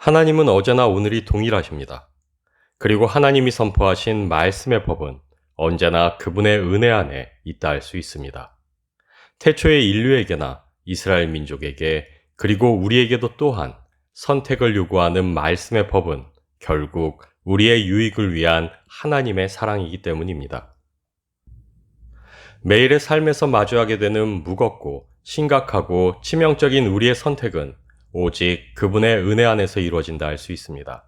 하나님은 어제나 오늘이 동일하십니다. 그리고 하나님이 선포하신 말씀의 법은 언제나 그분의 은혜 안에 있다 할 수 있습니다. 태초의 인류에게나 이스라엘 민족에게 그리고 우리에게도 또한 선택을 요구하는 말씀의 법은 결국 우리의 유익을 위한 하나님의 사랑이기 때문입니다. 매일의 삶에서 마주하게 되는 무겁고 심각하고 치명적인 우리의 선택은 오직 그분의 은혜 안에서 이루어진다 할 수 있습니다.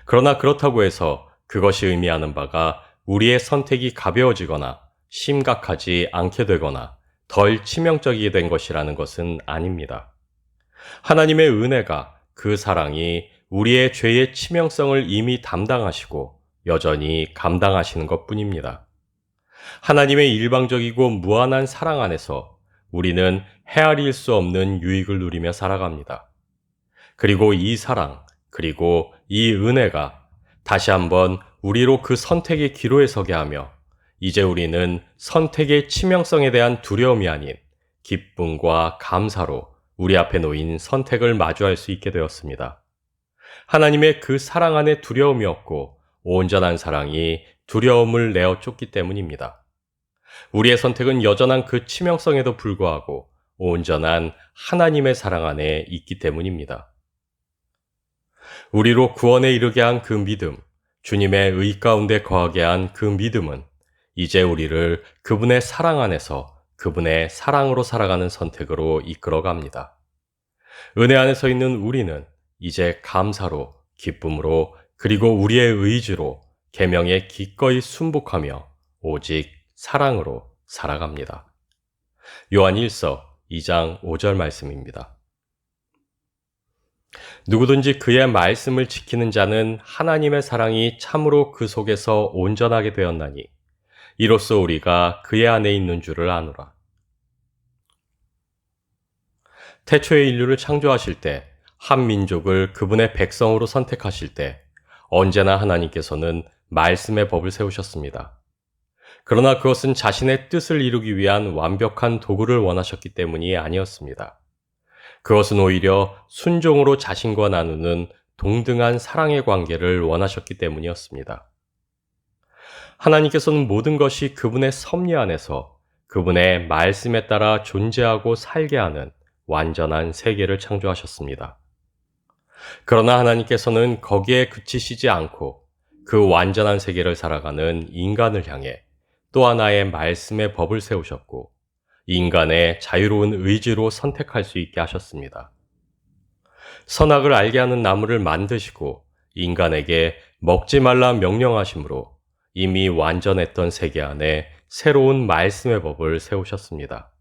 그러나 그렇다고 해서 그것이 의미하는 바가 우리의 선택이 가벼워지거나 심각하지 않게 되거나 덜 치명적이게 된 것이라는 것은 아닙니다. 하나님의 은혜가 그 사랑이 우리의 죄의 치명성을 이미 담당하시고 여전히 감당하시는 것 뿐입니다. 하나님의 일방적이고 무한한 사랑 안에서 우리는 헤아릴 수 없는 유익을 누리며 살아갑니다. 그리고 이 사랑, 그리고 이 은혜가 다시 한번 우리로 그 선택의 기로에 서게 하며 이제 우리는 선택의 치명성에 대한 두려움이 아닌 기쁨과 감사로 우리 앞에 놓인 선택을 마주할 수 있게 되었습니다. 하나님의 그 사랑 안에 두려움이 없고 온전한 사랑이 두려움을 내어 쫓기 때문입니다. 우리의 선택은 여전한 그 치명성에도 불구하고 온전한 하나님의 사랑 안에 있기 때문입니다. 우리로 구원에 이르게 한 그 믿음, 주님의 의 가운데 거하게 한 그 믿음은 이제 우리를 그분의 사랑 안에서 그분의 사랑으로 살아가는 선택으로 이끌어갑니다. 은혜 안에 서 있는 우리는 이제 감사로, 기쁨으로, 그리고 우리의 의지로 계명에 기꺼이 순복하며 오직 사랑으로 살아갑니다. 요한 1서 2장 5절 말씀입니다. 누구든지 그의 말씀을 지키는 자는 하나님의 사랑이 참으로 그 속에서 온전하게 되었나니 이로써 우리가 그의 안에 있는 줄을 아노라. 태초의 인류를 창조하실 때, 한 민족을 그분의 백성으로 선택하실 때 언제나 하나님께서는 말씀의 법을 세우셨습니다. 그러나 그것은 자신의 뜻을 이루기 위한 완벽한 도구를 원하셨기 때문이 아니었습니다. 그것은 오히려 순종으로 자신과 나누는 동등한 사랑의 관계를 원하셨기 때문이었습니다. 하나님께서는 모든 것이 그분의 섭리 안에서 그분의 말씀에 따라 존재하고 살게 하는 완전한 세계를 창조하셨습니다. 그러나 하나님께서는 거기에 그치시지 않고 그 완전한 세계를 살아가는 인간을 향해 또 하나의 말씀의 법을 세우셨고 인간의 자유로운 의지로 선택할 수 있게 하셨습니다. 선악을 알게 하는 나무를 만드시고 인간에게 먹지 말라 명령하심으로 이미 완전했던 세계 안에 새로운 말씀의 법을 세우셨습니다.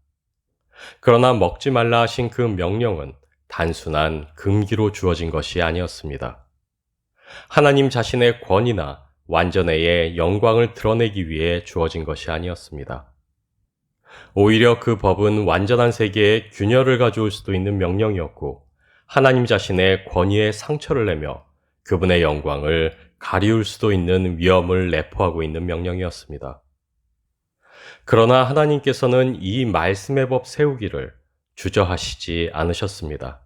그러나 먹지 말라 하신 그 명령은 단순한 금기로 주어진 것이 아니었습니다. 하나님 자신의 권위나 완전의 영광을 드러내기 위해 주어진 것이 아니었습니다. 오히려 그 법은 완전한 세계에 균열을 가져올 수도 있는 명령이었고 하나님 자신의 권위에 상처를 내며 그분의 영광을 가리울 수도 있는 위험을 내포하고 있는 명령이었습니다. 그러나 하나님께서는 이 말씀의 법 세우기를 주저하시지 않으셨습니다.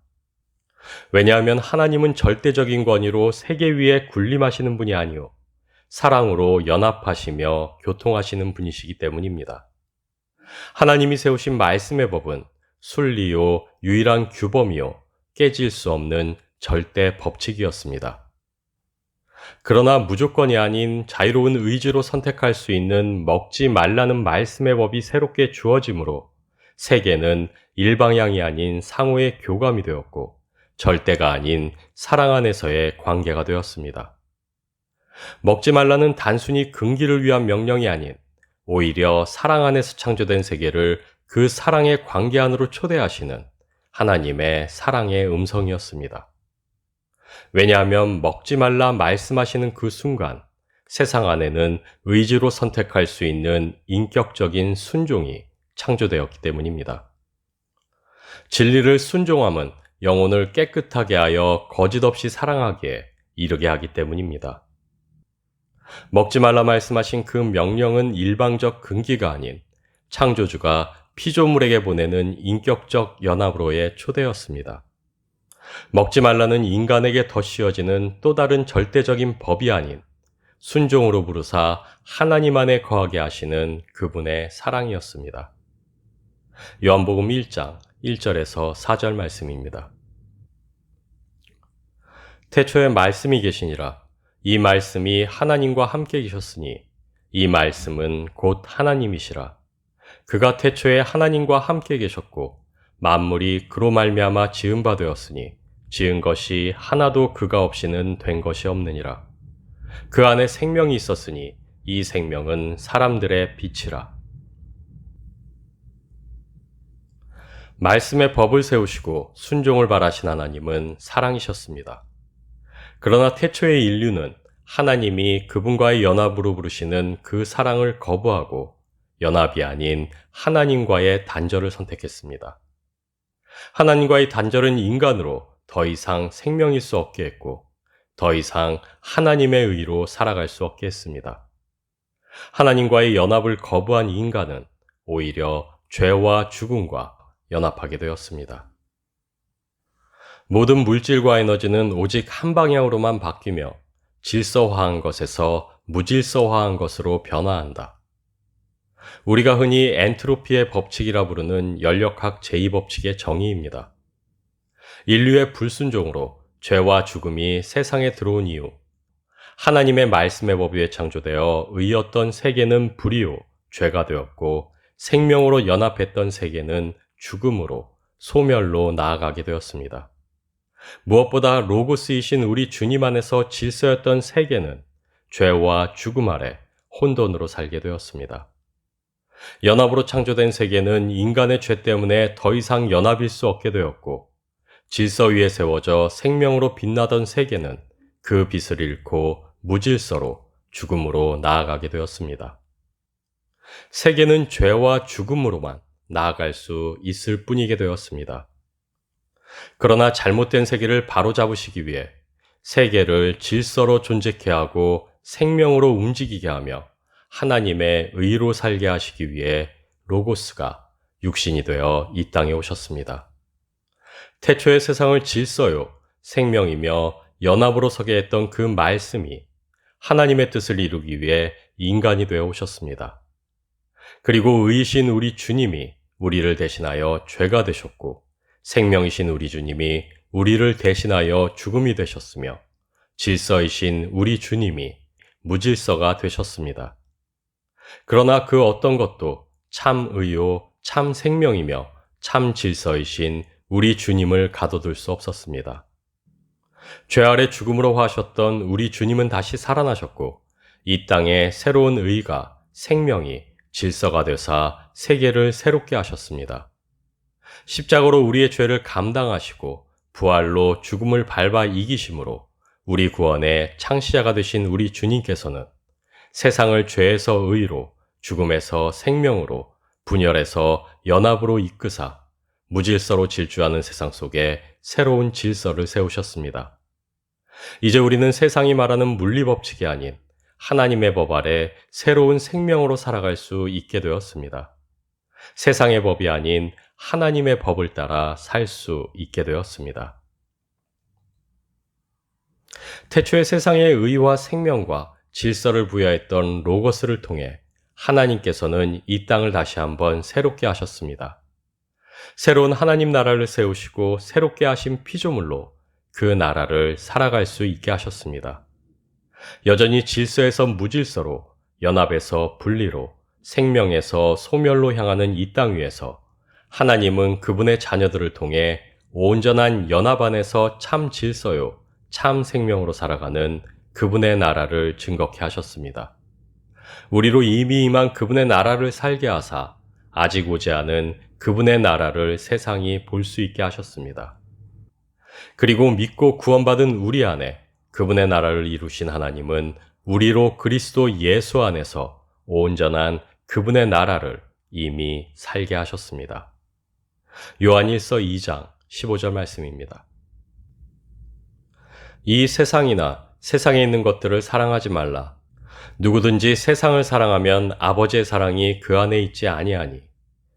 왜냐하면 하나님은 절대적인 권위로 세계 위에 군림하시는 분이 아니오 사랑으로 연합하시며 교통하시는 분이시기 때문입니다. 하나님이 세우신 말씀의 법은 순리요, 유일한 규범이요, 깨질 수 없는 절대 법칙이었습니다. 그러나 무조건이 아닌 자유로운 의지로 선택할 수 있는 먹지 말라는 말씀의 법이 새롭게 주어짐으로 세계는 일방향이 아닌 상호의 교감이 되었고 절대가 아닌 사랑 안에서의 관계가 되었습니다. 먹지 말라는 단순히 금기를 위한 명령이 아닌 오히려 사랑 안에서 창조된 세계를 그 사랑의 관계 안으로 초대하시는 하나님의 사랑의 음성이었습니다. 왜냐하면 먹지 말라 말씀하시는 그 순간 세상 안에는 의지로 선택할 수 있는 인격적인 순종이 창조되었기 때문입니다. 진리를 순종함은 영혼을 깨끗하게 하여 거짓 없이 사랑하기에 이르게 하기 때문입니다. 먹지 말라 말씀하신 그 명령은 일방적 금기가 아닌 창조주가 피조물에게 보내는 인격적 연합으로의 초대였습니다. 먹지 말라는 인간에게 덧 씌워지는 또 다른 절대적인 법이 아닌 순종으로 부르사 하나님 안에 거하게 하시는 그분의 사랑이었습니다. 요한복음 1장 1절에서 4절 말씀입니다. 태초에 말씀이 계시니라. 이 말씀이 하나님과 함께 계셨으니 이 말씀은 곧 하나님이시라. 그가 태초에 하나님과 함께 계셨고 만물이 그로 말미암아 지은 바 되었으니 지은 것이 하나도 그가 없이는 된 것이 없느니라. 그 안에 생명이 있었으니 이 생명은 사람들의 빛이라. 말씀의 법을 세우시고 순종을 바라신 하나님은 사랑이셨습니다. 그러나 태초의 인류는 하나님이 그분과의 연합으로 부르시는 그 사랑을 거부하고 연합이 아닌 하나님과의 단절을 선택했습니다. 하나님과의 단절은 인간으로 더 이상 생명일 수 없게 했고 더 이상 하나님의 의로 살아갈 수 없게 했습니다. 하나님과의 연합을 거부한 인간은 오히려 죄와 죽음과 연합하게 되었습니다. 모든 물질과 에너지는 오직 한 방향으로만 바뀌며 질서화한 것에서 무질서화한 것으로 변화한다. 우리가 흔히 엔트로피의 법칙이라 부르는 연력학 제2법칙의 정의입니다. 인류의 불순종으로 죄와 죽음이 세상에 들어온 이후 하나님의 말씀의 법 위에 창조되어 의였던 세계는 불이요 죄가 되었고 생명으로 연합했던 세계는 죽음으로 소멸로 나아가게 되었습니다. 무엇보다 로고스이신 우리 주님 안에서 질서였던 세계는 죄와 죽음 아래 혼돈으로 살게 되었습니다. 연합으로 창조된 세계는 인간의 죄 때문에 더 이상 연합일 수 없게 되었고 질서 위에 세워져 생명으로 빛나던 세계는 그 빛을 잃고 무질서로 죽음으로 나아가게 되었습니다. 세계는 죄와 죽음으로만 나아갈 수 있을 뿐이게 되었습니다. 그러나 잘못된 세계를 바로잡으시기 위해 세계를 질서로 존재케 하고 생명으로 움직이게 하며 하나님의 의로 살게 하시기 위해 로고스가 육신이 되어 이 땅에 오셨습니다. 태초의 세상을 질서요, 생명이며 연합으로 서게 했던 그 말씀이 하나님의 뜻을 이루기 위해 인간이 되어 오셨습니다. 그리고 의이신 우리 주님이 우리를 대신하여 죄가 되셨고 생명이신 우리 주님이 우리를 대신하여 죽음이 되셨으며 질서이신 우리 주님이 무질서가 되셨습니다. 그러나 그 어떤 것도 참 의요, 참 생명이며 참 질서이신 우리 주님을 가둬둘 수 없었습니다. 죄 아래 죽음으로 화하셨던 우리 주님은 다시 살아나셨고 이 땅에 새로운 의가, 생명이 질서가 되사 세계를 새롭게 하셨습니다. 십자가로 우리의 죄를 감당하시고 부활로 죽음을 밟아 이기심으로 우리 구원의 창시자가 되신 우리 주님께서는 세상을 죄에서 의로, 죽음에서 생명으로, 분열에서 연합으로 이끄사 무질서로 질주하는 세상 속에 새로운 질서를 세우셨습니다. 이제 우리는 세상이 말하는 물리법칙이 아닌 하나님의 법 아래 새로운 생명으로 살아갈 수 있게 되었습니다. 세상의 법이 아닌 하나님의 법을 따라 살 수 있게 되었습니다. 태초의 세상의 의와 생명과 질서를 부여했던 로고스를 통해 하나님께서는 이 땅을 다시 한번 새롭게 하셨습니다. 새로운 하나님 나라를 세우시고 새롭게 하신 피조물로 그 나라를 살아갈 수 있게 하셨습니다. 여전히 질서에서 무질서로, 연합에서 분리로, 생명에서 소멸로 향하는 이 땅 위에서 하나님은 그분의 자녀들을 통해 온전한 연합 안에서 참 질서요, 참 생명으로 살아가는 그분의 나라를 증거케 하셨습니다. 우리로 이미 임한 그분의 나라를 살게 하사 아직 오지 않은 그분의 나라를 세상이 볼 수 있게 하셨습니다. 그리고 믿고 구원받은 우리 안에 그분의 나라를 이루신 하나님은 우리로 그리스도 예수 안에서 온전한 그분의 나라를 이미 살게 하셨습니다. 요한일서 2장 15절 말씀입니다. 이 세상이나 세상에 있는 것들을 사랑하지 말라. 누구든지 세상을 사랑하면 아버지의 사랑이 그 안에 있지 아니하니.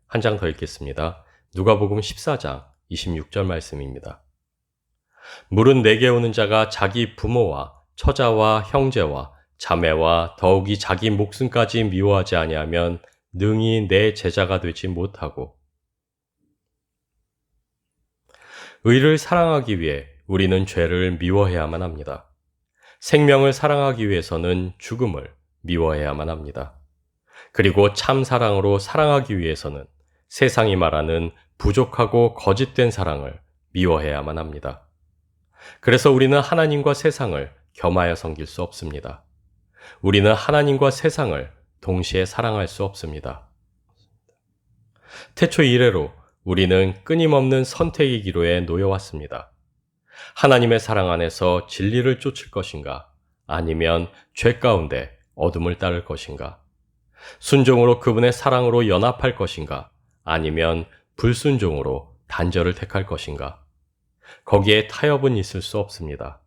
한 장 더 읽겠습니다. 누가복음 14장 26절 말씀입니다. 물은 내게 오는 자가 자기 부모와 처자와 형제와 자매와 더욱이 자기 목숨까지 미워하지 아니하면 능히 내 제자가 되지 못하고, 의를 사랑하기 위해 우리는 죄를 미워해야만 합니다. 생명을 사랑하기 위해서는 죽음을 미워해야만 합니다. 그리고 참 사랑으로 사랑하기 위해서는 세상이 말하는 부족하고 거짓된 사랑을 미워해야만 합니다. 그래서 우리는 하나님과 세상을 겸하여 섬길 수 없습니다. 우리는 하나님과 세상을 동시에 사랑할 수 없습니다. 태초 이래로 우리는 끊임없는 선택의 기로에 놓여왔습니다. 하나님의 사랑 안에서 진리를 쫓을 것인가, 아니면 죄 가운데 어둠을 따를 것인가, 순종으로 그분의 사랑으로 연합할 것인가, 아니면 불순종으로 단절을 택할 것인가. 거기에 타협은 있을 수 없습니다.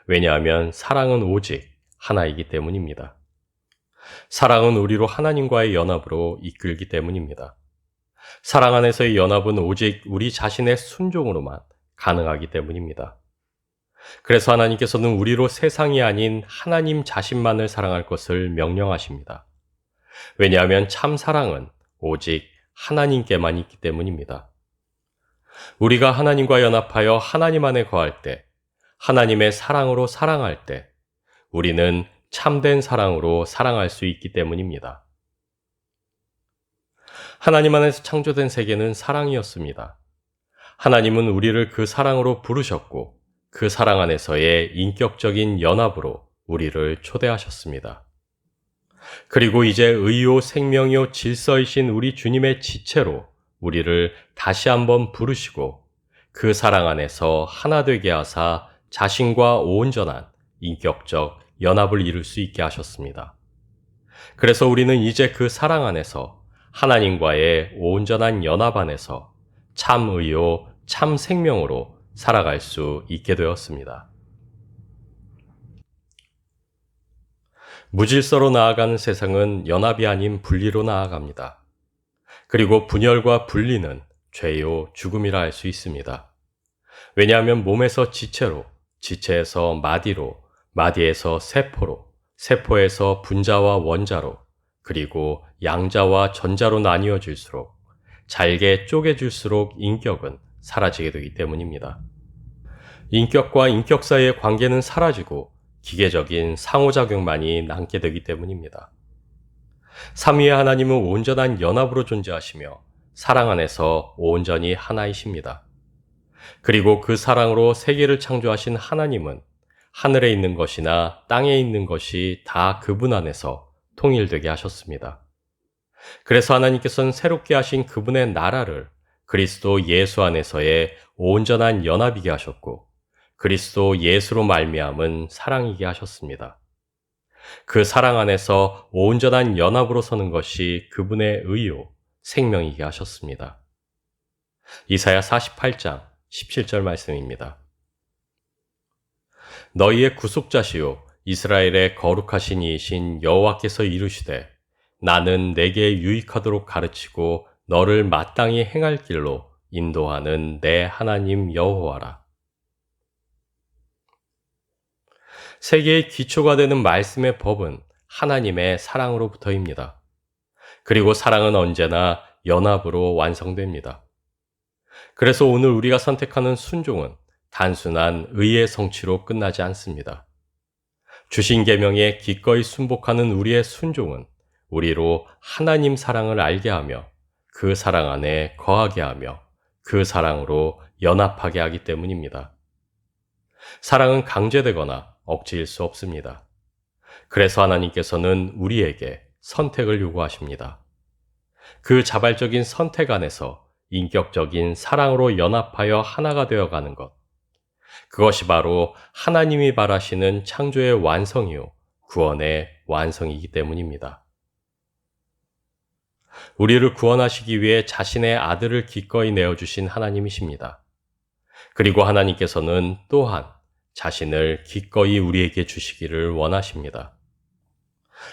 왜냐하면 사랑은 오직 하나이기 때문입니다. 사랑은 우리로 하나님과의 연합으로 이끌기 때문입니다. 사랑 안에서의 연합은 오직 우리 자신의 순종으로만 가능하기 때문입니다. 그래서 하나님께서는 우리로 세상이 아닌 하나님 자신만을 사랑할 것을 명령하십니다. 왜냐하면 참 사랑은 오직 하나님께만 있기 때문입니다. 우리가 하나님과 연합하여 하나님 안에 거할 때, 하나님의 사랑으로 사랑할 때, 우리는 참된 사랑으로 사랑할 수 있기 때문입니다. 하나님 안에서 창조된 세계는 사랑이었습니다. 하나님은 우리를 그 사랑으로 부르셨고, 그 사랑 안에서의 인격적인 연합으로 우리를 초대하셨습니다. 그리고 이제 의요 생명이요 질서이신 우리 주님의 지체로 우리를 다시 한번 부르시고, 그 사랑 안에서 하나 되게 하사 자신과 온전한 인격적 연합을 이룰 수 있게 하셨습니다. 그래서 우리는 이제 그 사랑 안에서 하나님과의 온전한 연합 안에서 참 의요, 참 생명으로 살아갈 수 있게 되었습니다. 무질서로 나아가는 세상은 연합이 아닌 분리로 나아갑니다. 그리고 분열과 분리는 죄요, 죽음이라 할 수 있습니다. 왜냐하면 몸에서 지체로, 지체에서 마디로, 마디에서 세포로, 세포에서 분자와 원자로, 그리고 양자와 전자로 나뉘어질수록, 잘게 쪼개질수록 인격은 사라지게 되기 때문입니다. 인격과 인격 사이의 관계는 사라지고 기계적인 상호작용만이 남게 되기 때문입니다. 삼위의 하나님은 온전한 연합으로 존재하시며 사랑 안에서 온전히 하나이십니다. 그리고 그 사랑으로 세계를 창조하신 하나님은 하늘에 있는 것이나 땅에 있는 것이 다 그분 안에서 통일되게 하셨습니다. 그래서 하나님께서는 새롭게 하신 그분의 나라를 그리스도 예수 안에서의 온전한 연합이게 하셨고, 그리스도 예수로 말미암은 사랑이게 하셨습니다. 그 사랑 안에서 온전한 연합으로 서는 것이 그분의 의요, 생명이게 하셨습니다. 이사야 48장 17절 말씀입니다. 너희의 구속자시요 이스라엘의 거룩하신 이이신 여호와께서 이르시되 나는 내게 유익하도록 가르치고 너를 마땅히 행할 길로 인도하는 내 하나님 여호와라. 세계의 기초가 되는 말씀의 법은 하나님의 사랑으로부터입니다. 그리고 사랑은 언제나 연합으로 완성됩니다. 그래서 오늘 우리가 선택하는 순종은 단순한 의의 성취로 끝나지 않습니다. 주신 계명에 기꺼이 순복하는 우리의 순종은 우리로 하나님 사랑을 알게 하며 그 사랑 안에 거하게 하며 그 사랑으로 연합하게 하기 때문입니다. 사랑은 강제되거나 억지일 수 없습니다. 그래서 하나님께서는 우리에게 선택을 요구하십니다. 그 자발적인 선택 안에서 인격적인 사랑으로 연합하여 하나가 되어가는 것, 그것이 바로 하나님이 바라시는 창조의 완성이요 구원의 완성이기 때문입니다. 우리를 구원하시기 위해 자신의 아들을 기꺼이 내어주신 하나님이십니다. 그리고 하나님께서는 또한 자신을 기꺼이 우리에게 주시기를 원하십니다.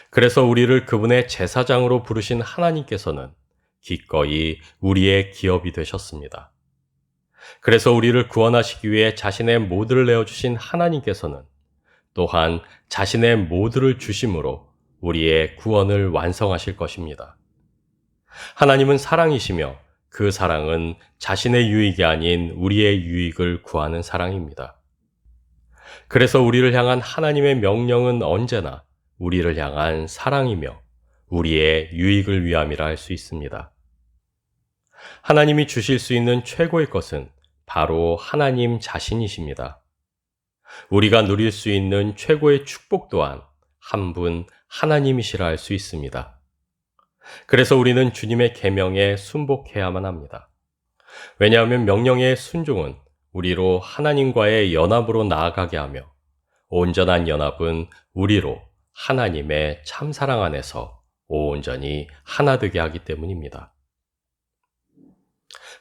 그래서 우리를 그분의 제사장으로 부르신 하나님께서는 기꺼이 우리의 기업이 되셨습니다. 그래서 우리를 구원하시기 위해 자신의 모두를 내어주신 하나님께서는 또한 자신의 모두를 주심으로 우리의 구원을 완성하실 것입니다. 하나님은 사랑이시며 그 사랑은 자신의 유익이 아닌 우리의 유익을 구하는 사랑입니다. 그래서 우리를 향한 하나님의 명령은 언제나 우리를 향한 사랑이며 우리의 유익을 위함이라 할 수 있습니다. 하나님이 주실 수 있는 최고의 것은 바로 하나님 자신이십니다. 우리가 누릴 수 있는 최고의 축복 또한 한 분 하나님이시라 할 수 있습니다. 그래서 우리는 주님의 계명에 순복해야만 합니다. 왜냐하면 명령의 순종은 우리로 하나님과의 연합으로 나아가게 하며 온전한 연합은 우리로 하나님의 참사랑 안에서 온전히 하나 되게 하기 때문입니다.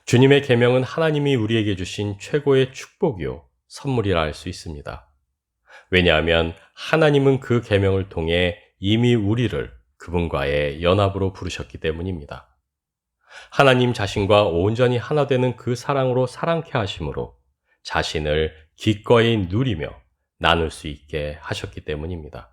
주님의 계명은 하나님이 우리에게 주신 최고의 축복이요 선물이라 할 수 있습니다. 왜냐하면 하나님은 그 계명을 통해 이미 우리를 그분과의 연합으로 부르셨기 때문입니다. 하나님 자신과 온전히 하나 되는 그 사랑으로 사랑케 하심으로 자신을 기꺼이 누리며 나눌 수 있게 하셨기 때문입니다.